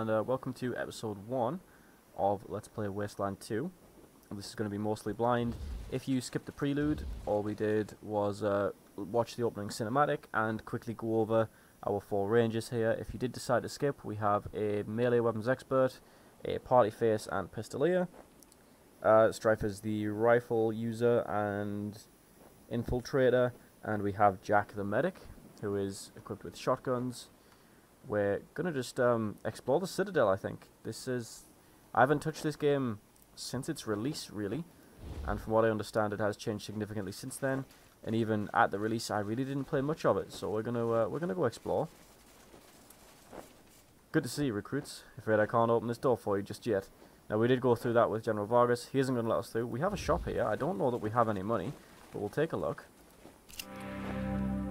and welcome to episode 1 of Let's Play Wasteland 2. This is going to be mostly blind. If you skipped the prelude, all we did was watch the opening cinematic and quickly go over our 4 rangers here. If you did decide to skip, we have a melee weapons expert, a party face and pistolier. Strife is the rifle user and infiltrator, and we have Jack the medic, who is equipped with shotguns. We're gonna just explore the Citadel, I think. I haven't touched this game since its release, really, and from what I understand, it has changed significantly since then. And even at the release, I really didn't play much of it. So we're gonna go explore. Good to see you, recruits. Afraid I can't open this door for you just yet. Now, we did go through that with General Vargas. He isn't gonna let us through. We have a shop here. I don't know that we have any money, but we'll take a look.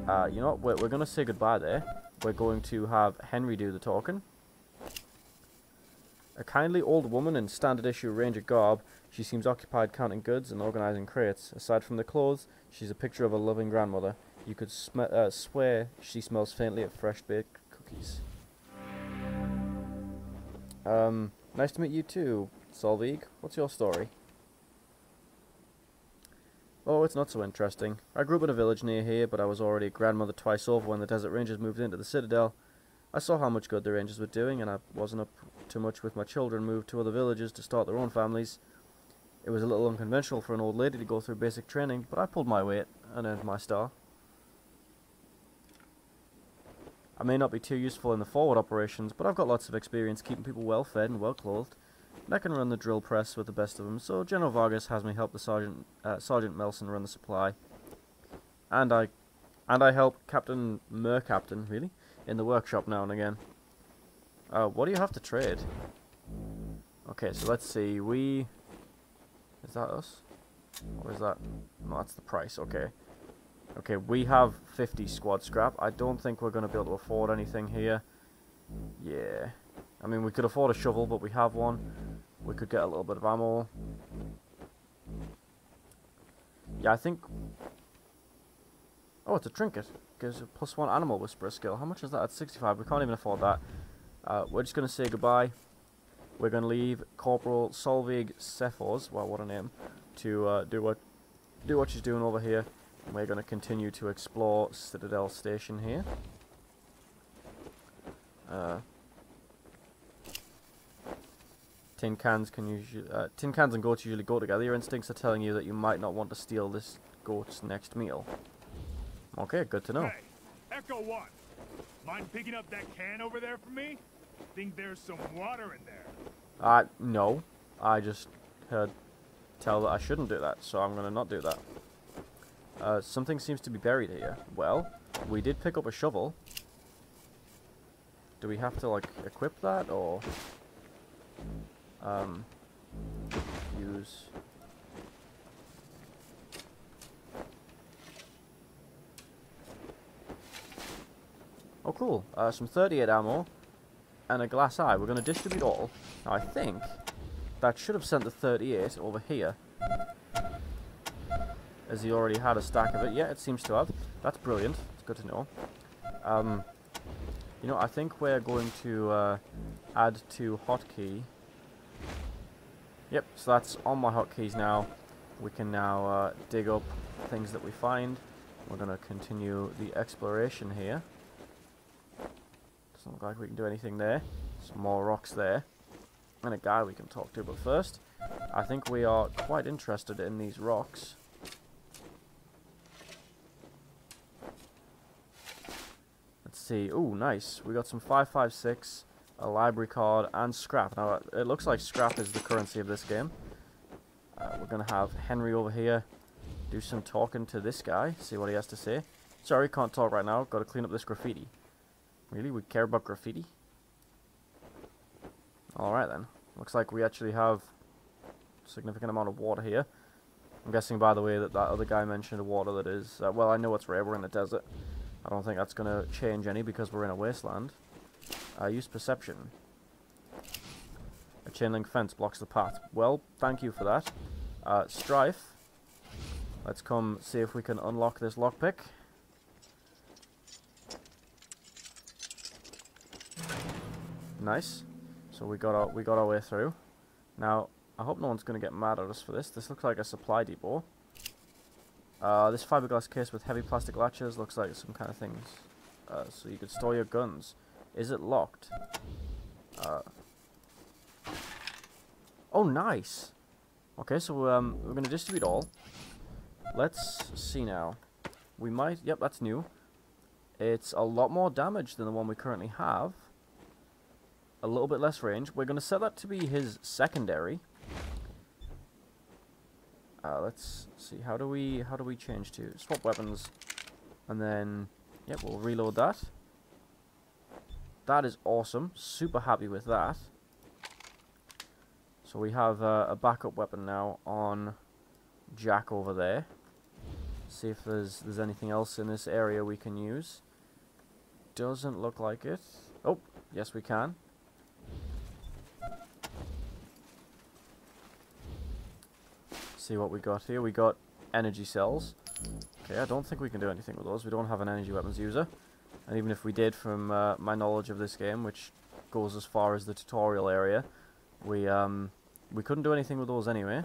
You know what? We're gonna say goodbye there. We're going to have Henry do the talking. A kindly old woman in standard issue ranger garb, she seems occupied counting goods and organizing crates. Aside from the clothes, she's a picture of a loving grandmother. You could swear she smells faintly of fresh baked cookies. Nice to meet you too, Solveig. What's your story? Oh, it's not so interesting. I grew up in a village near here, but I was already a grandmother twice over when the Desert Rangers moved into the Citadel. I saw how much good the Rangers were doing, and I wasn't up to much with my children moved to other villages to start their own families. It was a little unconventional for an old lady to go through basic training, but I pulled my weight and earned my star. I may not be too useful in the forward operations, but I've got lots of experience keeping people well fed and well clothed. And I can run the drill press with the best of them, so General Vargas has me help the Sergeant Melson run the supply. And I help Captain Mercaptain, really, in the workshop now and again. What do you have to trade? Okay, so let's see, is that us? Or is that... No, that's the price, okay. Okay, we have 50 squad scrap. I don't think we're going to be able to afford anything here. Yeah. I mean, we could afford a shovel, but we have one. We could get a little bit of ammo. Yeah, I think... Oh, it's a trinket. Gives a +1 animal whisperer skill. How much is that? At 65. We can't even afford that. We're just going to say goodbye. We're going to leave Corporal Solveig Cephos, wow, what a name, to do what she's doing over here. And we're going to continue to explore Citadel Station here. Tin cans and goats usually go together. Your instincts are telling you that you might not want to steal this goat's next meal. Okay, good to know. Hey, Echo 1, mind picking up that can over there for me? Think there's some water in there. No. I just heard tell that I shouldn't do that, so I'm gonna not do that. Something seems to be buried here. Well, we did pick up a shovel. Do we have to, like, equip that, or... use... Oh, cool. Some 38 ammo and a glass eye. We're going to distribute all. Now, I think that should have sent the 38 over here, as he already had a stack of it. Yeah, it seems to have. That's brilliant. It's good to know. You know, I think we're going to add to hotkey. Yep, so that's on my hotkeys now. We can now dig up things that we find. We're going to continue the exploration here. Doesn't look like we can do anything there. Some more rocks there. And a guy we can talk to, but first, I think we are quite interested in these rocks. Let's see. Ooh, nice. We got some 556, a library card, and scrap. Now, it looks like scrap is the currency of this game. We're going to have Henry over here do some talking to this guy, see what he has to say. Sorry, can't talk right now. Got to clean up this graffiti. Really? We care about graffiti? Alright then. Looks like we actually have a significant amount of water here. I'm guessing, by the way, that other guy mentioned water that is... well, I know it's rare. We're in a desert. I don't think that's going to change any because we're in a wasteland. Use perception. A chain link fence blocks the path. Well, thank you for that. Strife. Let's come see if we can unlock this lockpick. Nice. So we got our way through. Now, I hope no one's going to get mad at us for this. This looks like a supply depot. This fiberglass case with heavy plastic latches looks like some kind of things. So you could store your guns. Is it locked? Oh, nice! Okay, so we're going to distribute all. Let's see now. We might... Yep, that's new. It's a lot more damage than the one we currently have. A little bit less range. We're going to set that to be his secondary. Let's see. How do we change to swap weapons? And then, yep, we'll reload that. That is awesome. Super happy with that. So we have a backup weapon now on Jack over there. See if there's anything else in this area we can use. Doesn't look like it. Oh, yes we can. See what we got here. We got energy cells. Okay, I don't think we can do anything with those. We don't have an energy weapons user. And even if we did, from my knowledge of this game, which goes as far as the tutorial area, we couldn't do anything with those anyway.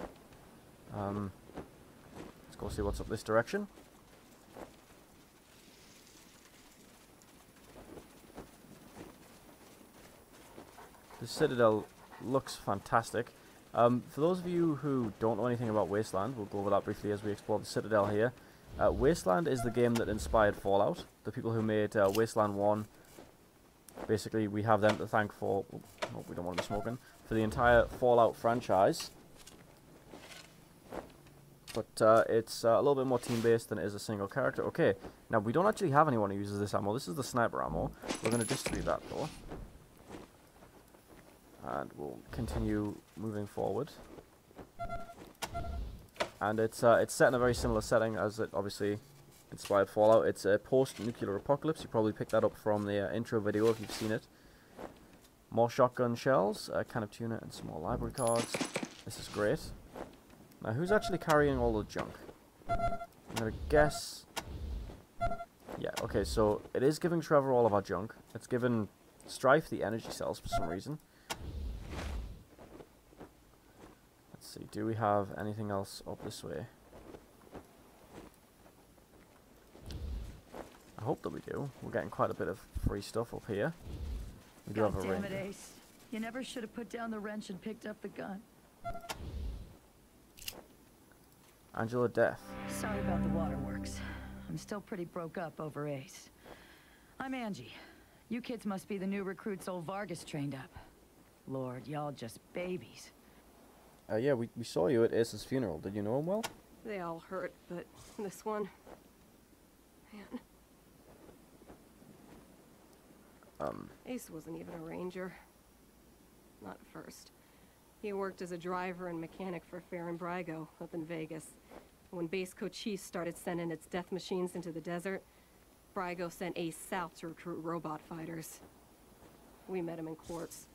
Let's go see what's up this direction. The Citadel looks fantastic. For those of you who don't know anything about Wasteland, we'll go over that briefly as we explore the Citadel here. Wasteland is the game that inspired Fallout. The people who made Wasteland 1, basically we have them to thank for... Oh, we don't want to be smoking. For the entire Fallout franchise. But it's a little bit more team-based than it is a single character. Okay, now we don't actually have anyone who uses this ammo. This is the sniper ammo. We're going to distribute that though. And we'll continue moving forward. And it's set in a very similar setting as it obviously inspired Fallout. It's a post-nuclear apocalypse. You probably picked that up from the intro video if you've seen it. More shotgun shells, a can of tuna, and some more library cards. This is great. Now, who's actually carrying all the junk? I'm gonna guess... Yeah, okay, so it is giving Trevor all of our junk. It's given Strife the energy cells for some reason. Let's see, do we have anything else up this way? I hope that we do. We're getting quite a bit of free stuff up here. We do have a God damn ranger. it, Ace. You never should have put down the wrench and picked up the gun. Angela Death. Sorry about the waterworks. I'm still pretty broke up over Ace. I'm Angie. You kids must be the new recruits old Vargas trained up. Lord, y'all just babies. Yeah, we saw you at Ace's funeral. Did you know him well? They all hurt, but this one... Man. Ace wasn't even a ranger. Not at first. He worked as a driver and mechanic for Farron Brygo up in Vegas. When Base Cochise started sending its death machines into the desert, Brygo sent Ace south to recruit robot fighters. We met him in quartz.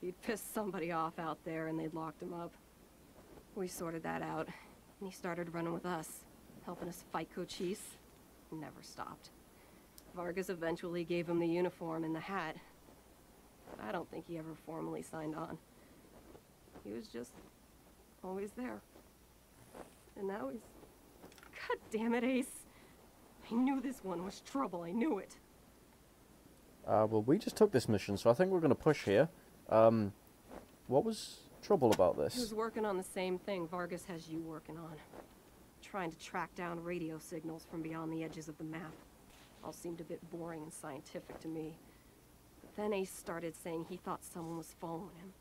He'd pissed somebody off out there and they'd locked him up. We sorted that out, and he started running with us, helping us fight Cochise. Never stopped. Vargas eventually gave him the uniform and the hat. But I don't think he ever formally signed on. He was just always there. And now he's... God damn it, Ace. I knew this one was trouble. I knew it. Well, we just took this mission, so I think we're going to push here. What was trouble about this? He was working on the same thing Vargas has you working on. Trying to track down radio signals from beyond the edges of the map. All seemed a bit boring and scientific to me. But then Ace started saying he thought someone was following him.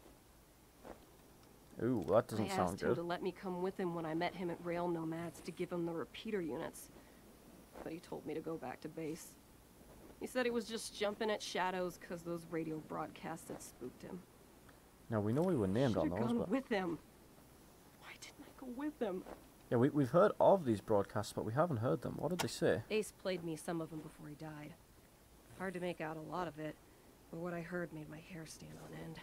Ooh, well, that doesn't I sound asked him good. to let me come with him when I met him at Rail Nomads to give him the repeater units. But he told me to go back to base. He said he was just jumping at shadows because those radio broadcasts had spooked him. Now, we know we were named on Should've those, gone but... with him. Why didn't I go with him? Yeah, we've heard of these broadcasts, but we haven't heard them. What did they say? Ace played me some of them before he died. Hard to make out a lot of it, but what I heard made my hair stand on end.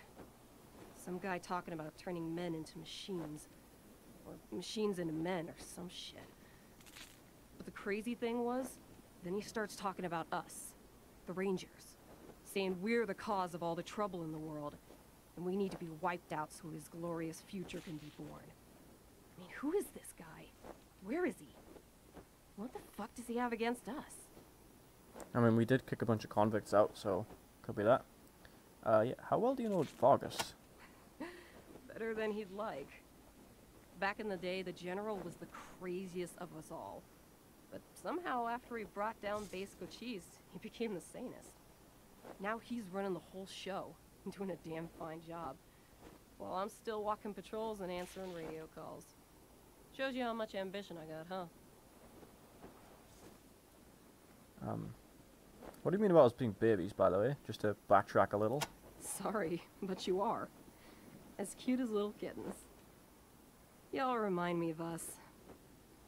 Some guy talking about turning men into machines. Or machines into men, or some shit. But the crazy thing was, then he starts talking about us, the Rangers. Saying we're the cause of all the trouble in the world. And we need to be wiped out so his glorious future can be born. I mean, who is this guy? Where is he? What the fuck does he have against us? I mean, we did kick a bunch of convicts out, so could be that. Yeah, how well do you know Vargas? Better than he'd like. Back in the day, the General was the craziest of us all. But somehow, after he brought down Base Cochise, he became the sanest. Now he's running the whole show, and doing a damn fine job. While I'm still walking patrols and answering radio calls. Shows you how much ambition I got, huh? What do you mean about us being babies, by the way? Just to backtrack a little. Sorry, but you are. As cute as little kittens. Y'all remind me of us.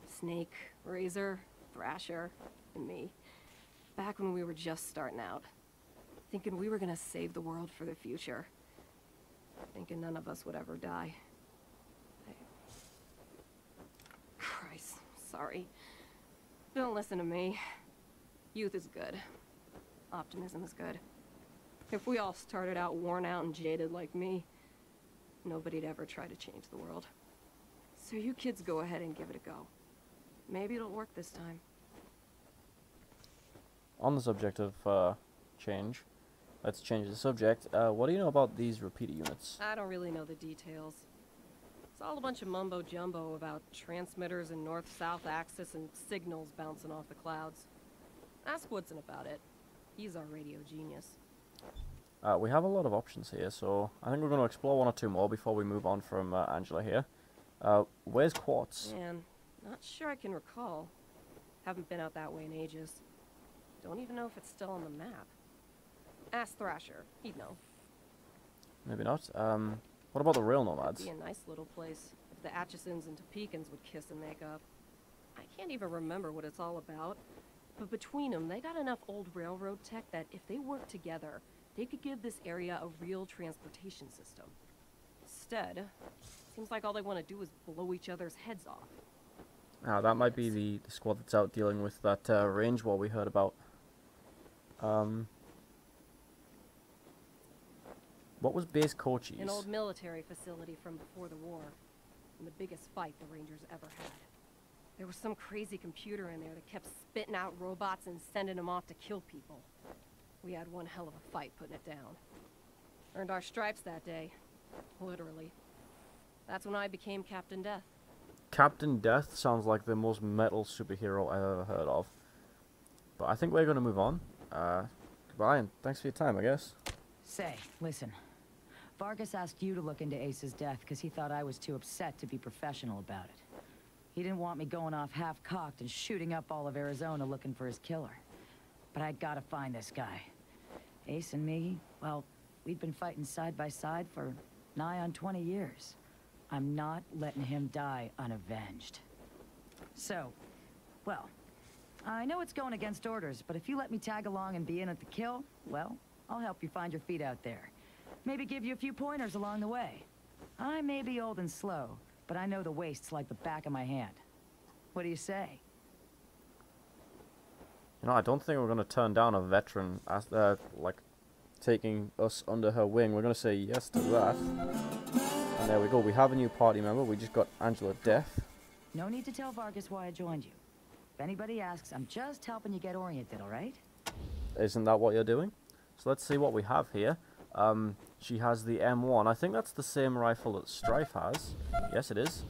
Snake, Razor, Thrasher, and me. Back when we were just starting out. Thinking we were gonna save the world for the future. Thinking none of us would ever die. Christ, sorry. Don't listen to me. Youth is good. Optimism is good. If we all started out worn out and jaded like me, nobody'd ever try to change the world. So you kids go ahead and give it a go. Maybe it'll work this time. On the subject of change, let's change the subject. What do you know about these repeater units? I don't really know the details. It's all a bunch of mumbo-jumbo about transmitters and north-south axis and signals bouncing off the clouds. Ask Woodson about it. He's our radio genius. We have a lot of options here, so I think we're going to explore one or two more before we move on from Angela here. Where's Quartz? Man, not sure I can recall. Haven't been out that way in ages. Don't even know if it's still on the map. Ask Thrasher. He'd know. Maybe not. What about the rail nomads? It'd be a nice little place if the Atchisons and Topekans would kiss and make up. I can't even remember what it's all about. But between them, they got enough old railroad tech that if they worked together, they could give this area a real transportation system. Instead, seems like all they want to do is blow each other's heads off. That might be the squad that's out dealing with that range war we heard about. What was Base Cochise? An old military facility from before the war. And the biggest fight the Rangers ever had. There was some crazy computer in there that kept spitting out robots and sending them off to kill people. We had one hell of a fight putting it down. Earned our stripes that day. Literally. That's when I became Captain Death. Captain Death sounds like the most metal superhero I've ever heard of. But I think we're going to move on. Goodbye, and thanks for your time, I guess. Say, listen. Vargas asked you to look into Ace's death because he thought I was too upset to be professional about it. He didn't want me going off half-cocked and shooting up all of Arizona looking for his killer. But I gotta find this guy. Ace and me, well, we'd been fighting side by side for nigh on 20 years. I'm not letting him die unavenged. So, well, I know it's going against orders, but if you let me tag along and be in at the kill, well, I'll help you find your feet out there. Maybe give you a few pointers along the way. I may be old and slow, but I know the wastes like the back of my hand. What do you say? You know, I don't think we're going to turn down a veteran as like taking us under her wing. We're going to say yes to that. And there we go. We have a new party member. We just got Angela Death. No need to tell Vargas why I joined you. If anybody asks, I'm just helping you get oriented, all right? Isn't that what you're doing? So let's see what we have here. She has the M1. I think that's the same rifle that Strife has. Yes, it is.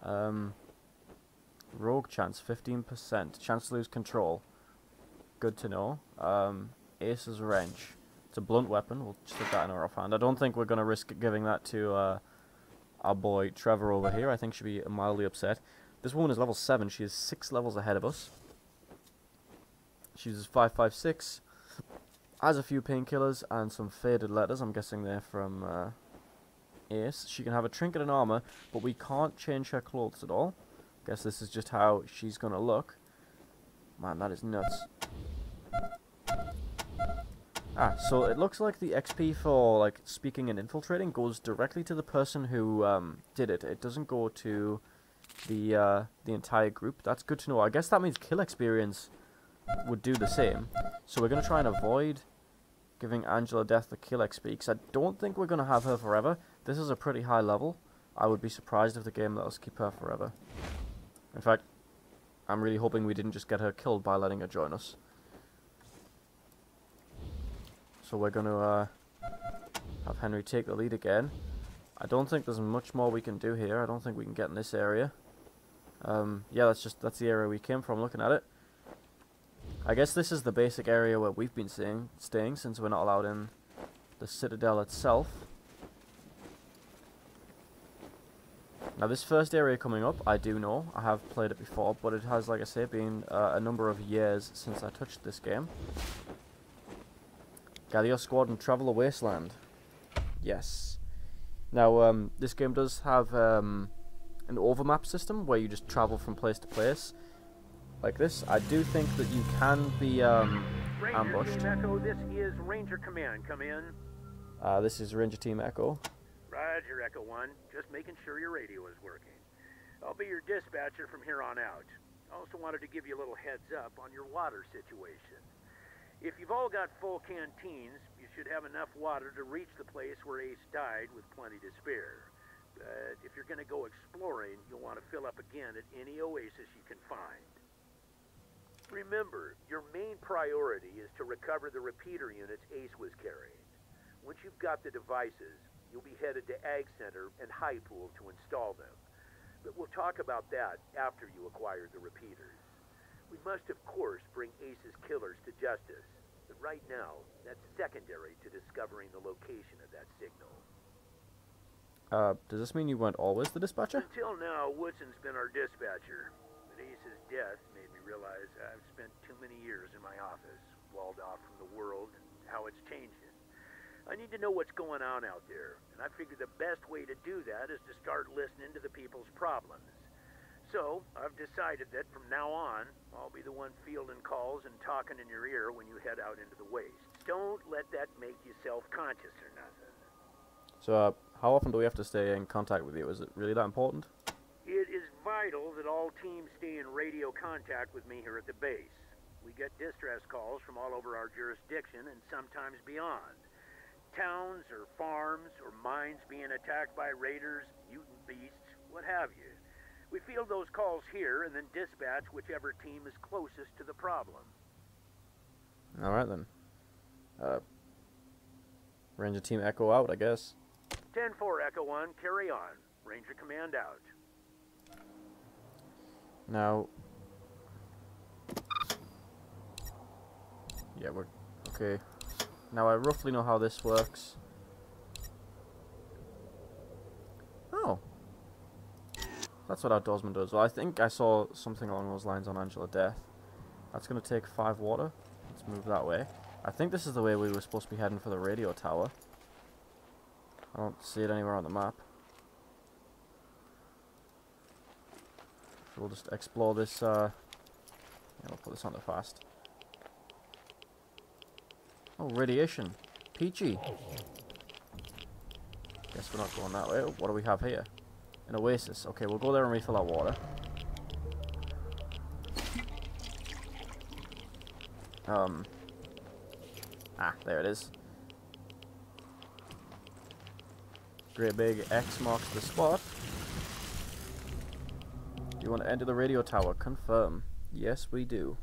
Rogue chance, 15%. Chance to lose control. Good to know. Ace's wrench. It's a blunt weapon. We'll stick that in our offhand. I don't think we're going to risk giving that to our boy Trevor over here. I think she'll be mildly upset. This woman is level 7. She is 6 levels ahead of us. She uses 5.56. Has a few painkillers and some faded letters. I'm guessing they're from Ace. She can have a trinket and armor, but we can't change her clothes at all. Guess this is just how she's gonna look. Man, that is nuts. So it looks like the XP for like speaking and infiltrating goes directly to the person who did it. It doesn't go to the entire group. That's good to know. I guess that means kill experience would do the same. So we're gonna try and avoid giving Angela Death the kill XP, because I don't think we're going to have her forever. This is a pretty high level. I would be surprised if the game let us keep her forever. In fact, I'm really hoping we didn't just get her killed by letting her join us. So we're going to have Henry take the lead again. I don't think there's much more we can do here. I don't think we can get in this area. Yeah, that's the area we came from, looking at it. I guess this is the basic area where we've been staying since we're not allowed in the Citadel itself. Now this first area coming up, I do know. I have played it before, but it has, like I say, been a number of years since I touched this game. Gather your squad and travel the Wasteland. Yes. Now, this game does have an overmap system where you just travel from place to place. Like this. I do think that you can be ambushed. Team Echo, this is Ranger Command. Come in. This is Ranger Team Echo. Roger, Echo 1. Just making sure your radio is working. I'll be your dispatcher from here on out. I also wanted to give you a little heads up on your water situation. If you've all got full canteens, you should have enough water to reach the place where Ace died with plenty to spare. But if you're going to go exploring, you'll want to fill up again at any oasis you can find. Remember, your main priority is to recover the repeater units Ace was carrying. Once you've got the devices, you'll be headed to Ag Center and High Pool to install them. But we'll talk about that after you acquire the repeaters. We must, of course, bring Ace's killers to justice. But right now, that's secondary to discovering the location of that signal. Does this mean you weren't always the dispatcher? Until now, Woodson's been our dispatcher. But Ace's death made me realize I've spent too many years in my office, walled off from the world and how it's changing. I need to know what's going on out there, and I figure the best way to do that is to start listening to the people's problems. So, I've decided that from now on, I'll be the one fielding calls and talking in your ear when you head out into the waste. Don't let that make you self-conscious or nothing. So, how often do we have to stay in contact with you? Is it really that important? It is vital that all teams stay in radio contact with me here at the base. We get distress calls from all over our jurisdiction and sometimes beyond. Towns or farms or mines being attacked by raiders, mutant beasts, what have you. We field those calls here and then dispatch whichever team is closest to the problem. Alright then. Ranger Team Echo out, I guess. 10-4 Echo 1, carry on. Ranger Command out. Now... yeah, we're... okay. Now I roughly know how this works. Oh. That's what Outdoorsman does. Well, I think I saw something along those lines on Angela Death. That's going to take 5 water. Let's move that way. I think this is the way we were supposed to be heading for the radio tower. I don't see it anywhere on the map. So we'll just explore this, yeah, we'll put this on the fast. Oh, radiation. Peachy. Guess we're not going that way. Oh, what do we have here? An oasis. Okay, we'll go there and refill our water. There it is. Great big X marks the spot. You want to enter the radio tower? Confirm. Yes, we do.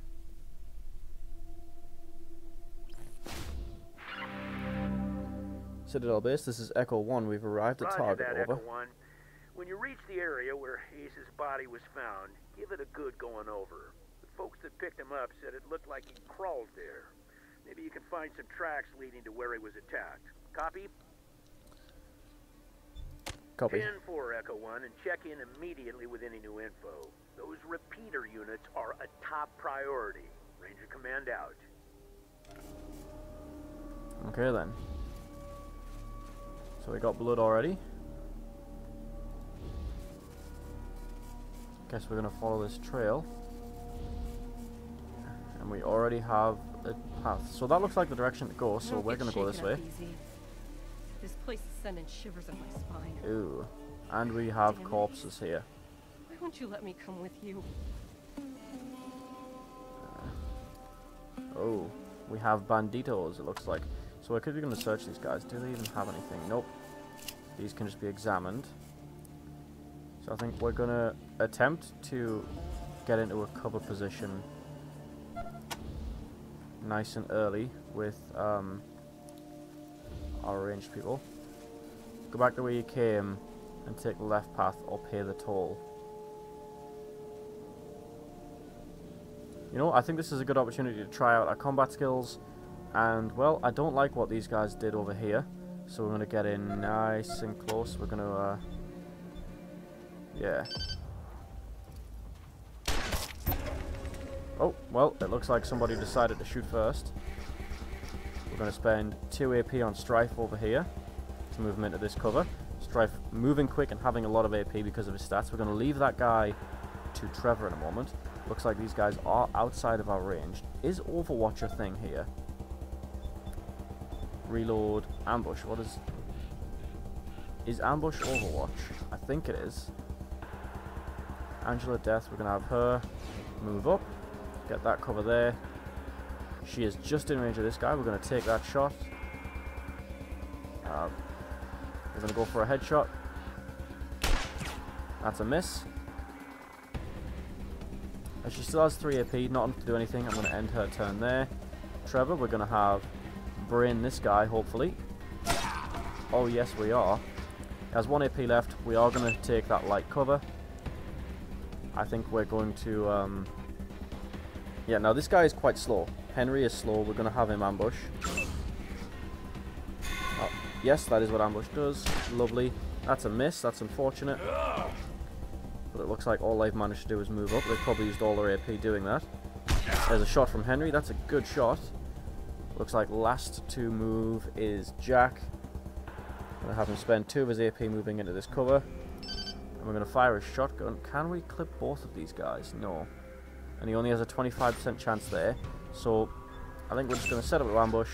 Citadel base, this is Echo 1. We've arrived at target. Roger that, over. Echo 1. When you reach the area where Ace's body was found, give it a good going over. The folks that picked him up said it looked like he crawled there. Maybe you can find some tracks leading to where he was attacked. Copy? Copy. 10-4 Echo 1, and check in immediately with any new info. Those repeater units are a top priority. Ranger Command out. Okay then. So we got blood already. Guess we're gonna follow this trail. And we already have a path. So that looks like the direction to go, so we're gonna go this way. This place is sending shivers up my spine. Ooh. And we have corpses here. Why won't you let me come with you? Oh. We have banditos, it looks like. So we're quickly going to search these guys. Do they even have anything? Nope. These can just be examined. So I think we're going to attempt to get into a cover position nice and early with our ranged people. Go back to where you came and take the left path or pay the toll. You know, I think this is a good opportunity to try out our combat skills. And, well, I don't like what these guys did over here. So we're going to get in nice and close. We're going to, yeah. Oh, well, it looks like somebody decided to shoot first. We're going to spend 2 AP on Strife over here to move him into this cover. Strife moving quick and having a lot of AP because of his stats. We're going to leave that guy to Trevor in a moment. Looks like these guys are outside of our range. Is Overwatch a thing here? Reload, ambush. What is ambush Overwatch? I think it is. Angela Death, we're gonna have her move up, get that cover there. She is just in range of this guy. We're gonna take that shot. We're gonna go for a headshot. That's a miss. And she still has 3 AP, not enough to do anything. I'm gonna end her turn there. Trevor, we're gonna have brain this guy, hopefully. Oh, yes, we are. He has 1 AP left. We are going to take that light cover. I think we're going to... yeah, now this guy is quite slow. Henry is slow. We're going to have him ambush. Oh, yes, that is what ambush does. Lovely. That's a miss. That's unfortunate. But it looks like all they've managed to do is move up. They've probably used all their AP doing that. There's a shot from Henry. That's a good shot. Looks like last to move is Jack. I'm going to have him spend 2 of his AP moving into this cover. And we're going to fire a shotgun. Can we clip both of these guys? No. And he only has a 25% chance there. So I think we're just going to set up an ambush.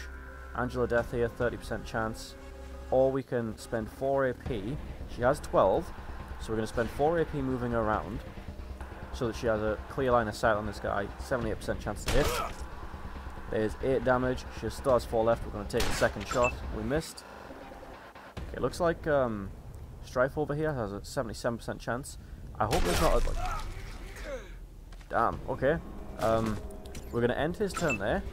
Angela Death here, 30% chance. Or we can spend 4 AP. She has 12. So we're going to spend 4 AP moving her around. So that she has a clear line of sight on this guy. 78% chance to hit. There's 8 damage. She still has 4 left. We're going to take the second shot. We missed. Okay, looks like Strife over here has a 77% chance. I hope there's not a... Like, damn, okay. We're going to end his turn there.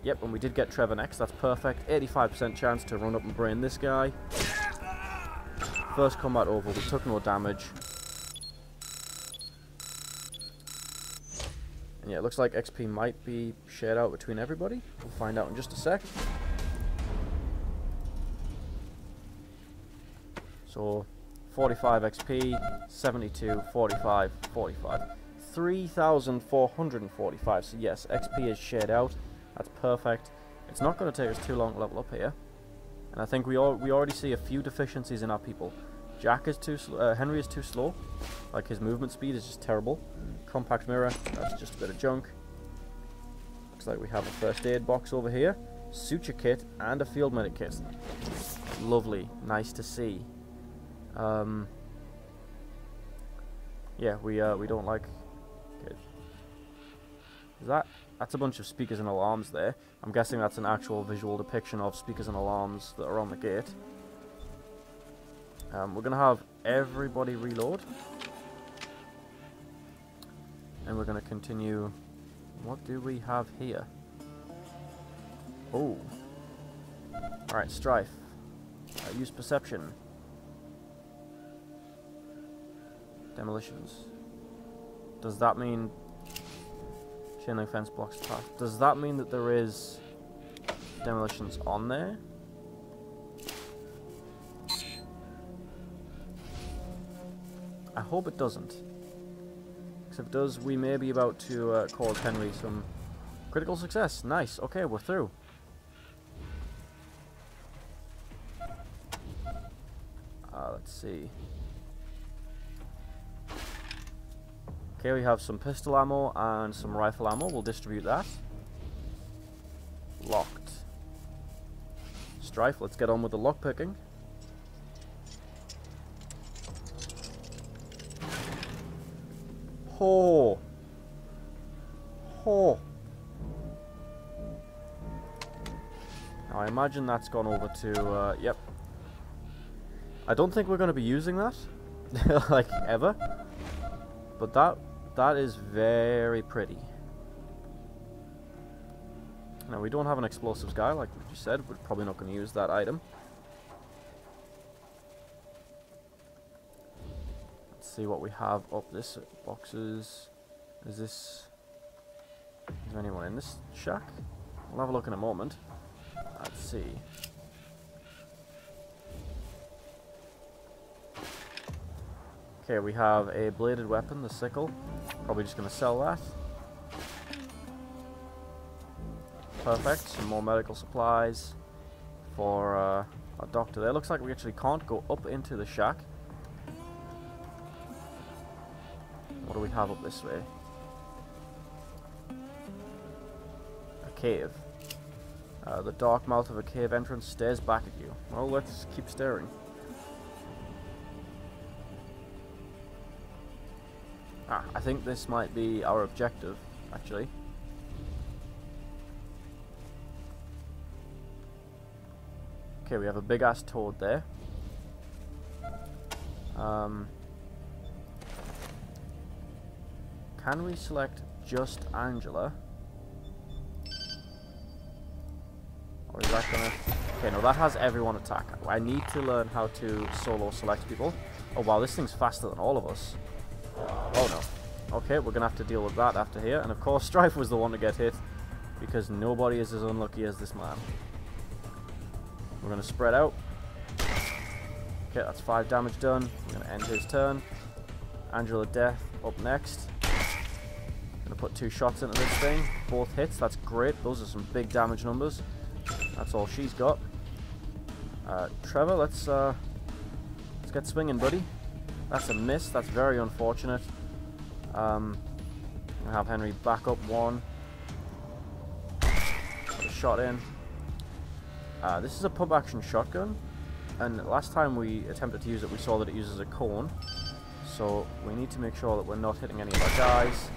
Yep, and we did get Trevor next. That's perfect. 85% chance to run up and brain this guy. First combat over. We took no damage. And yeah, it looks like XP might be shared out between everybody. We'll find out in just a sec. So, 45 XP, 72, 45, 45. 3,445. So yes, XP is shared out. That's perfect. It's not going to take us too long to level up here. And I think we already see a few deficiencies in our people. Jack is too slow. Henry is too slow. Like, his movement speed is just terrible. Compact mirror, that's just a bit of junk. Looks like we have a first aid box over here. Suture kit and a field medic kit. Lovely. Nice to see. Yeah, we don't like... Okay. That's a bunch of speakers and alarms there. I'm guessing that's an actual visual depiction of speakers and alarms that are on the gate. We're going to have everybody reload. And we're going to continue. What do we have here? Oh. Alright, Strife. Use perception. Demolitions. Does that mean... Chain link fence blocks the path. Does that mean that there is demolitions on there? I hope it doesn't. Because if it does, we may be about to cause Henry some critical success. Nice. Okay, we're through. Let's see. Okay, we have some pistol ammo and some rifle ammo. We'll distribute that. Locked. Strife, let's get on with the lockpicking. Ho! Ho! Now I imagine that's gone over to, yep. I don't think we're going to be using that, like, ever. But that is very pretty. Now we don't have an explosives guy, like we just said. We're probably not going to use that item. Let's see what we have up this boxes. Is there anyone in this shack? We'll have a look in a moment. Let's see. Okay, we have a bladed weapon, the sickle. Probably just going to sell that. Perfect. Some more medical supplies for our doctor there. Looks like we actually can't go up into the shack. What do we have up this way? A cave. The dark mouth of a cave entrance stares back at you. Well, let's keep staring. Ah, I think this might be our objective, actually. Okay, we have a big-ass toad there. Can we select just Angela? Or is that gonna... Okay, no, that has everyone attack. I need to learn how to solo select people. Oh wow, this thing's faster than all of us. Oh no. Okay, we're gonna have to deal with that after here. And of course, Strife was the one to get hit, because nobody is as unlucky as this man. We're gonna spread out. Okay, that's 5 damage done. We're gonna end his turn. Angela Death up next. Gonna put 2 shots into this thing. Both hits, that's great. Those are some big damage numbers. That's all she's got. Trevor, let's get swinging, buddy. That's a miss. That's very unfortunate. Gonna have Henry back up 1. Put a shot in. This is a pump action shotgun, and last time we attempted to use it, we saw that it uses a cone. So we need to make sure that we're not hitting any of our guys.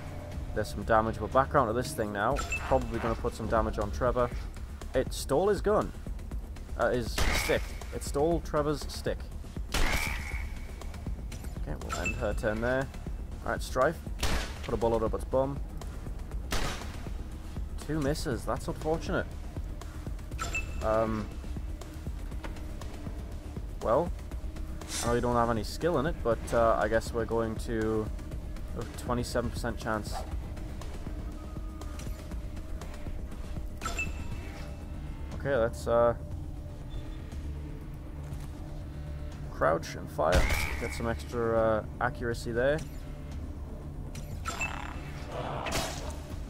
There's some damage. We're back around to this thing now. Probably going to put some damage on Trevor. It stole his gun. His stick. It stole Trevor's stick. Okay, we'll end her turn there. Alright, Strife. Put a bullet up its bum. 2 misses. That's unfortunate. Well, I know you don't have any skill in it, but I guess we're going to... 27% chance. Okay, let's crouch and fire. Get some extra accuracy there.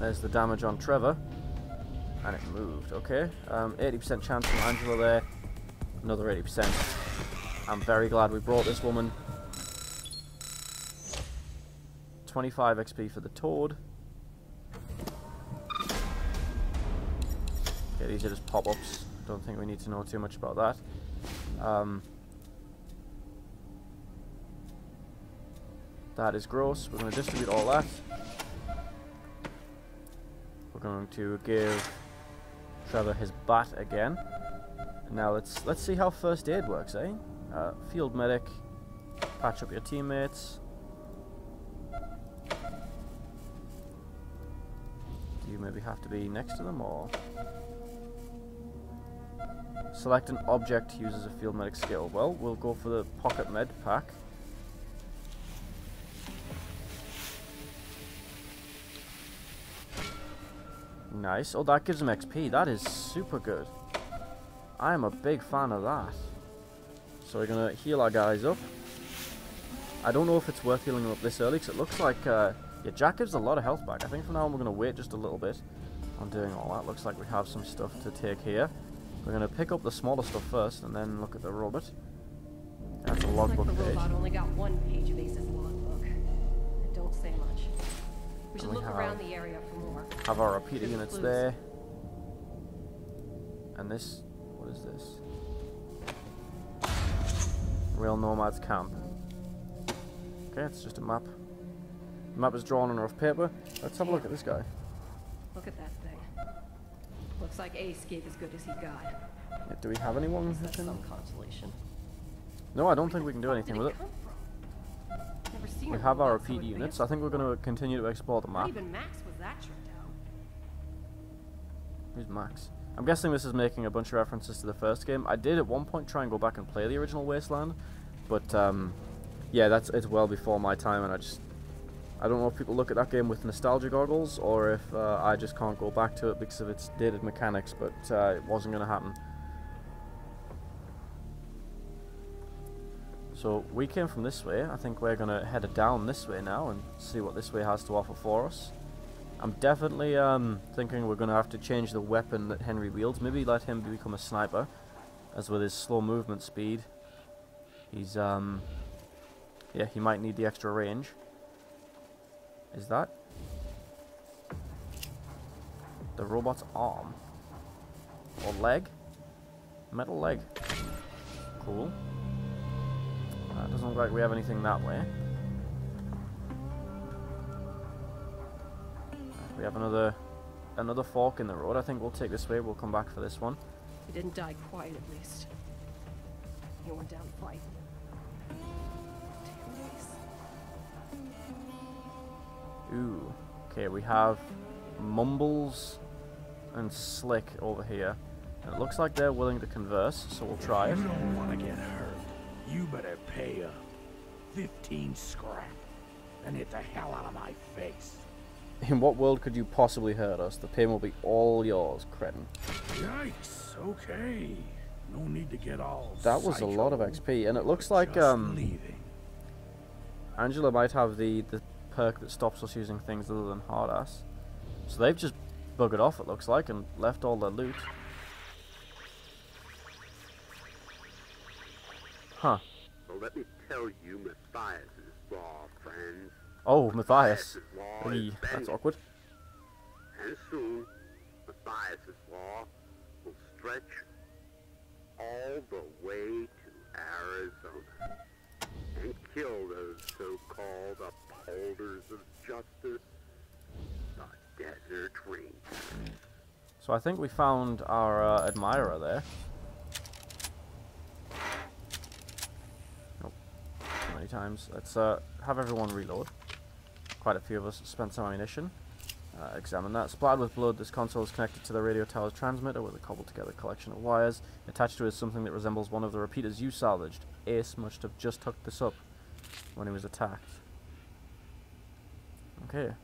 There's the damage on Trevor. And it moved, okay. 80% chance from Angela there. Another 80%. I'm very glad we brought this woman. 25 XP for the Toad. Okay, these are just pop-ups. Don't think we need to know too much about that. That is gross. We're going to distribute all that. We're going to give Trevor his bat again. Now let's see how first aid works, eh? Field medic. Patch up your teammates. Do you maybe have to be next to them, or select an object uses a field medic skill? Well, we'll go for the pocket med pack. Nice. Oh, that gives him XP. That is super good. I am a big fan of that. So we're going to heal our guys up. I don't know if it's worth healing them up this early, because it looks like yeah, Jack gives a lot of health back. I think from now on we're going to wait just a little bit on doing all that. Looks like we have some stuff to take here. We're going to pick up the smaller stuff first, and then look at the robot. That's a logbook like the page. robot only got 1 page of Ace's logbook. It don't say much. We should look around the area for more. Have our repeater units there. And this, what is this? Real Nomad's Camp. Okay, it's just a map. The map is drawn on a rough paper. Let's have a look at this guy. Look at that thing. Looks Looks like Ace gave as good as he got. Yeah, do we have anyone who That's can... some consolation. No, I don't think we can do anything with it. Come from? Never seen We a have our robot so repeat units. advanced. I think we're going to continue to explore the Not map. even Max was that tricked out. Who's Max? I'm guessing this is making a bunch of references to the first game. I did at one point try and go back and play the original Wasteland, but yeah, it's well before my time, and I don't know if people look at that game with nostalgia goggles or if I just can't go back to it because of its dated mechanics, but it wasn't going to happen. So we came from this way. I think we're going to head down this way now and see what this way has to offer for us. I'm definitely thinking we're going to have to change the weapon that Henry wields. Maybe let him become a sniper, as with his slow movement speed, he's yeah, he might need the extra range. Is that the robot's arm or leg? Metal leg. Cool. Doesn't look like we have anything that way. We have another fork in the road. I think we'll take this way. We'll come back for this one. He didn't die quiet, at least. He went down to fight. Damn Ace. Ooh. Okay, we have Mumbles and Slick over here. And it looks like they're willing to converse, so we'll try it. You don't want to get hurt. You better pay up 15 scrap and hit the hell out of my face. In what world could you possibly hurt us? The pain will be all yours, cretin. Yikes, okay. No need to get all That was a lot of psycho. XP, and it looks like Leaving. Angela might have the perk that stops us using things other than hard ass. So they've just buggered off, it looks like, and left all their loot. Huh. Well, let me tell you Matthias's law, friends. Oh, Matthias. Matthias's law is Eee, that's bending. awkward. And soon, Matthias's law will stretch all the way to Arizona and kill those so-called upholders of justice, the Desert Rangers. So I think we found our admirer there. Nope. Too many times. Let's have everyone reload. Quite a few of us spent some ammunition. Examine that. Splattered with blood, this console is connected to the radio tower's transmitter with a cobbled together collection of wires. Attached to it is something that resembles one of the repeaters you salvaged. Ace must have just hooked this up when he was attacked. Okay.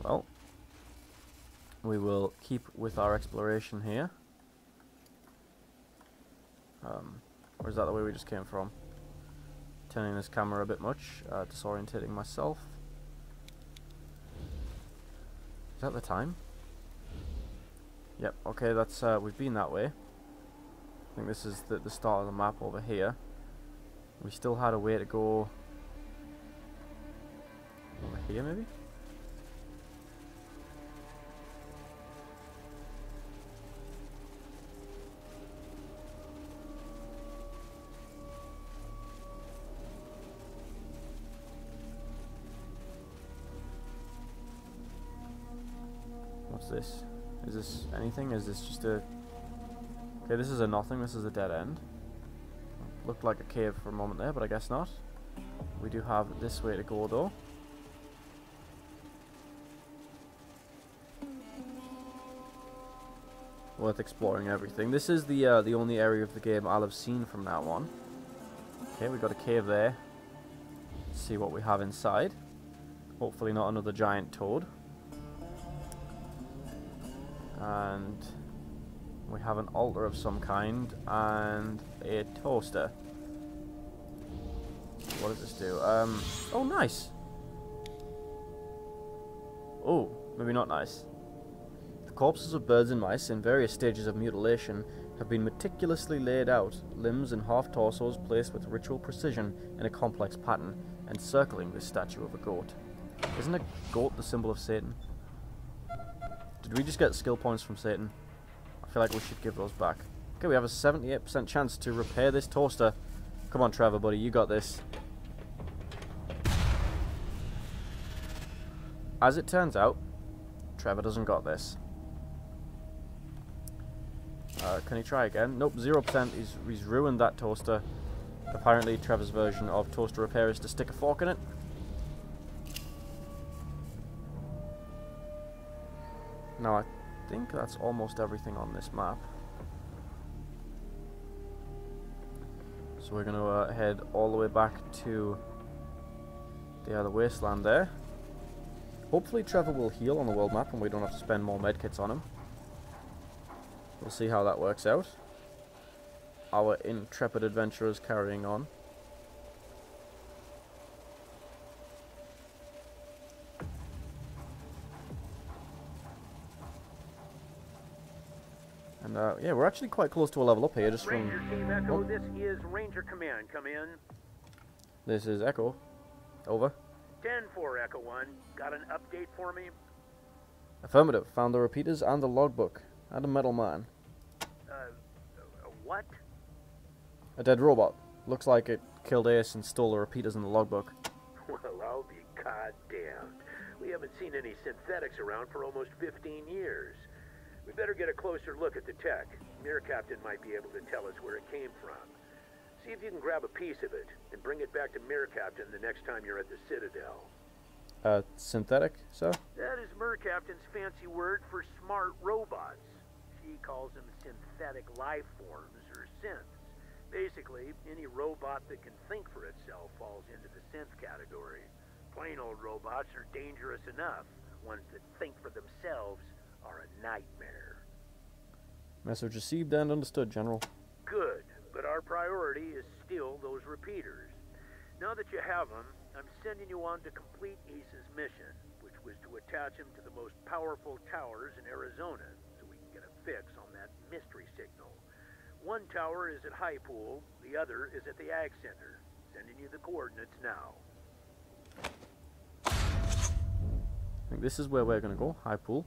Well, we will keep with our exploration here. Or is that the way we just came from? Turning this camera a bit much, disorientating myself. Is that the time? Yep, okay, that's, we've been that way. I think this is the start of the map over here. We still had a way to go over here, maybe? What's this? Is this anything? Is this just a... Okay, this is a nothing. This is a dead end. Looked like a cave for a moment there, but I guess not. We do have this way to go, though. Worth exploring everything. This is the only area of the game I'll have seen from now on. Okay, we got a cave there. Let's see what we have inside. Hopefully not another giant toad. And we have an altar of some kind and a toaster. What does this do? Oh, nice. Oh, maybe not nice. The corpses of birds and mice in various stages of mutilation have been meticulously laid out, limbs and half-torsos placed with ritual precision in a complex pattern, encircling this statue of a goat. Isn't a goat the symbol of Satan? Did we just get skill points from Satan? I feel like we should give those back. Okay, we have a 78% chance to repair this toaster. Come on, Trevor, buddy, you got this. As it turns out, Trevor doesn't got this. Can he try again? Nope, 0%. He's ruined that toaster. Apparently, Trevor's version of toaster repair is to stick a fork in it. Now, I think that's almost everything on this map. So we're going to head all the way back to the other wasteland there. Hopefully Trevor will heal on the world map and we don't have to spend more medkits on him. We'll see how that works out. Our intrepid adventurers carrying on. And yeah, we're actually quite close to a level up here, just from... Ranger Team Echo, this is Ranger Command. Come in. This is Echo. Over. 10-4, Echo 1. Got an update for me? Affirmative. Found the repeaters and the logbook. And a metal man. What? A dead robot. Looks like it killed Ace and stole the repeaters and the logbook. Well, I'll be goddamned. We haven't seen any synthetics around for almost 15 years. We better get a closer look at the tech. Mirror Captain might be able to tell us where it came from. See if you can grab a piece of it and bring it back to Mirror Captain the next time you're at the Citadel. Synthetic, sir? That is Mirror Captain's fancy word for smart robots. She calls them synthetic life forms, or synths. Basically, any robot that can think for itself falls into the synth category. Plain old robots are dangerous enough. Ones that think for themselves are a nightmare. Message received and understood, General. Good, but our priority is still those repeaters. Now that you have them, I'm sending you on to complete Ace's mission, which was to attach him to the most powerful towers in Arizona, so we can get a fix on that mystery signal. One tower is at High Pool, the other is at the Ag Center. Sending you the coordinates now. I think this is where we're going to go, High Pool.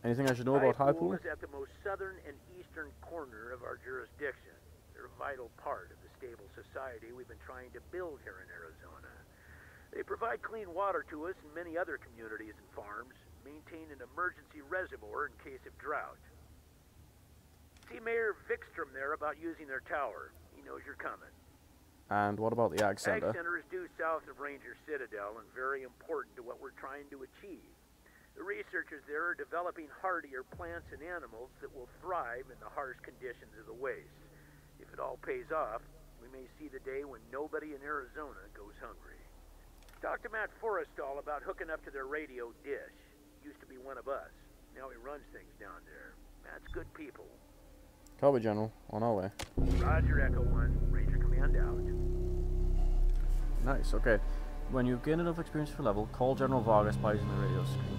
Anything I should know about High Pool? Is at the most southern and eastern corner of our jurisdiction. They're a vital part of the stable society we've been trying to build here in Arizona. They provide clean water to us and many other communities and farms, maintain an emergency reservoir in case of drought. See Mayor Vikstrom there about using their tower. He knows you're coming. And what about the Ag Center? Ag Center is due south of Ranger Citadel and very important to what we're trying to achieve. The researchers there are developing hardier plants and animals that will thrive in the harsh conditions of the waste. If it all pays off, we may see the day when nobody in Arizona goes hungry. Talk to Matt Forrestal about hooking up to their radio dish. Used to be one of us. Now he runs things down there. Matt's good people. Copy, General. On our way. Roger, Echo 1. Ranger Command out. Nice, okay. When you've gained enough experience for level, call General Vargas by using the radio screen.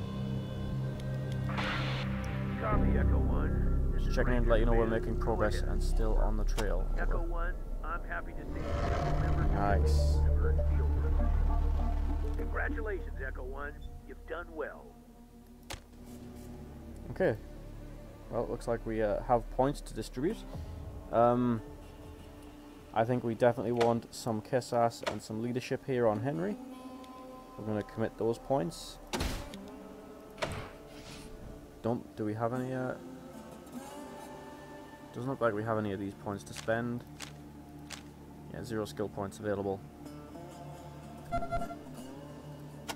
Copy, Echo 1. Just checking in to let you know we're making progress and still on the trail. Echo Over. 1, I'm happy to see you. Nice. Congratulations, Echo 1. You've done well. Okay. Well, it looks like we have points to distribute. I think we definitely want some kiss ass and some leadership here on Henry. We're going to commit those points. Do we have any, doesn't look like we have any of these points to spend. Yeah, 0 skill points available.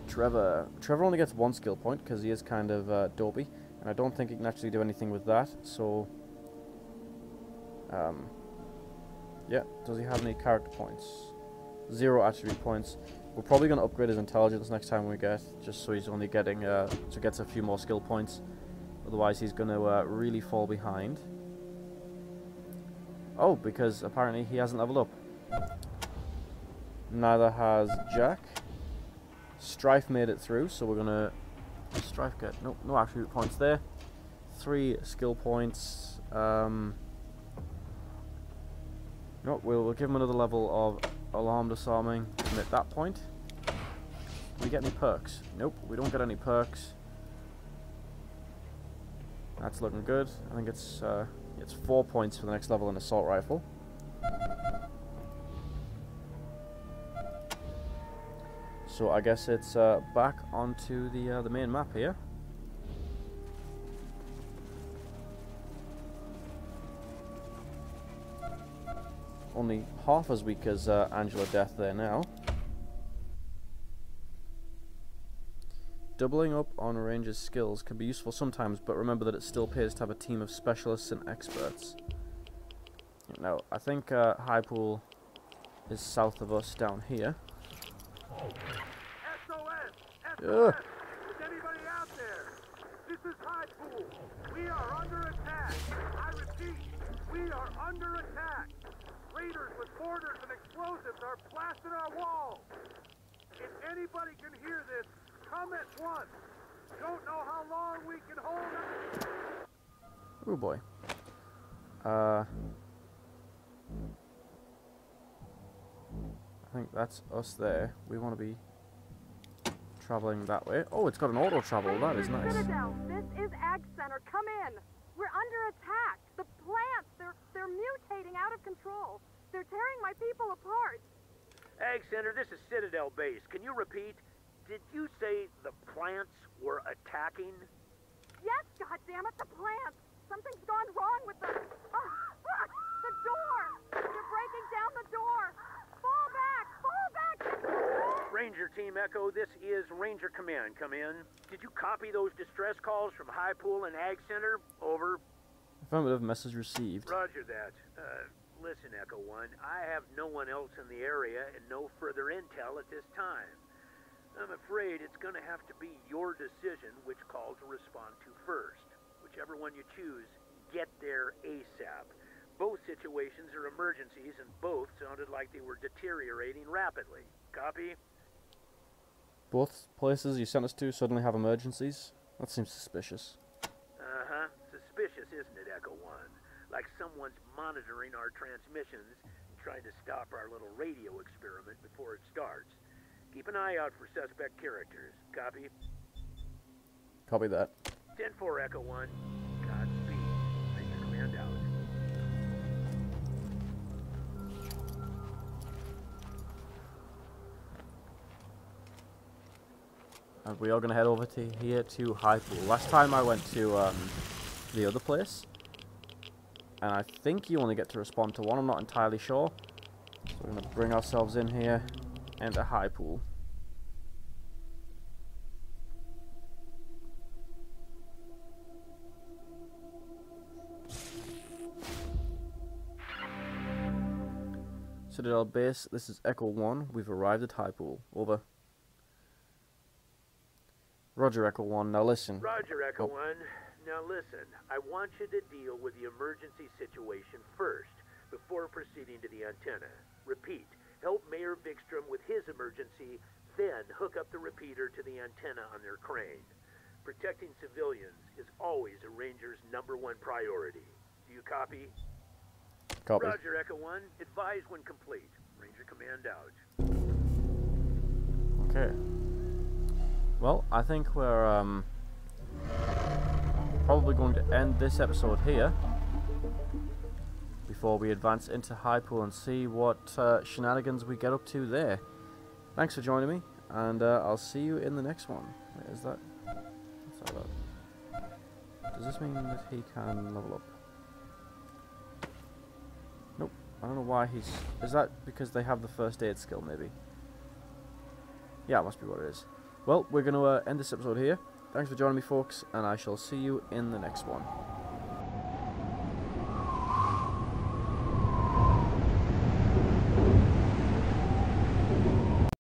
Trevor only gets 1 skill point because he is kind of dopey, and I don't think he can actually do anything with that, so yeah, does he have any character points? 0 attribute points. We're probably going to upgrade his intelligence next time we get, just so he's only getting, so gets a few more skill points. Otherwise he's going to really fall behind. Oh, because apparently he hasn't leveled up. Neither has Jack. Strife made it through, so we're going to... Strife get... No attribute points there. 3 skill points. No, we'll give him another level of alarm disarming. Commit that point. Do we get any perks? Nope, we don't get any perks. That's looking good. I think it's 4 points for the next level in assault rifle. So I guess it's back onto the main map here. Only half as weak as Angela Death there now. Doubling up on Ranger's skills can be useful sometimes, but remember that it still pays to have a team of specialists and experts. Now, I think Highpool is south of us down here. SOS! Ugh. Is anybody out there? This is Highpool. We are under attack. I repeat, we are under attack. Raiders with mortars and explosives are blasting our walls. If anybody can hear this, come at once. Don't know how long we can hold it. Oh boy. I think that's us there. We want to be traveling that way. Oh, it's got an auto travel. That is nice. Citadel, this is Ag Center. Come in. We're under attack. The plants, they're mutating out of control. They're tearing my people apart. Ag Center, this is Citadel Base. Can you repeat? Did you say the plants were attacking? Yes, goddammit, the plants. Something's gone wrong with the... the door. They're breaking down the door. Fall back. Fall back. Ranger Team Echo, this is Ranger Command. Come in. Did you copy those distress calls from Highpool and Ag Center? Over. Affirmative, message received. Roger that. Listen, Echo 1, I have no one else in the area and no further intel at this time. I'm afraid it's going to have to be your decision which call to respond to first. Whichever one you choose, get there ASAP. Both situations are emergencies and both sounded like they were deteriorating rapidly. Copy? Both places you sent us to suddenly have emergencies? That seems suspicious. Uh-huh. Suspicious, isn't it, Echo 1? Like someone's monitoring our transmissions and trying to stop our little radio experiment before it starts. Keep an eye out for suspect characters. Copy? Copy that. 10-4, Echo 1. Godspeed. Ranger Command out. And we are going to head over to here to Highpool. Last time I went to the other place, and I think you only get to respond to one. I'm not entirely sure. So we're going to bring ourselves in here, enter Highpool. Citadel Base, this is Echo 1. We've arrived at Highpool. Over. Roger, Echo 1. Now listen. Roger, Echo Oh. 1. Now listen, I want you to deal with the emergency situation first, before proceeding to the antenna. Repeat, help Mayor Vikstrom with his emergency, then hook up the repeater to the antenna on their crane. Protecting civilians is always a Ranger's #1 priority. Do you copy? Copy. Roger, Echo 1. Advise when complete. Ranger Command out. Okay. Well, I think we're probably going to end this episode here before we advance into Highpool and see what shenanigans we get up to there. Thanks for joining me, and I'll see you in the next one. Wait, is that? What's that about? Does this mean that he can level up? Nope. I don't know why he's... Is that because they have the first aid skill, maybe? Yeah, it must be what it is. Well, we're going to end this episode here. Thanks for joining me, folks, and I shall see you in the next one.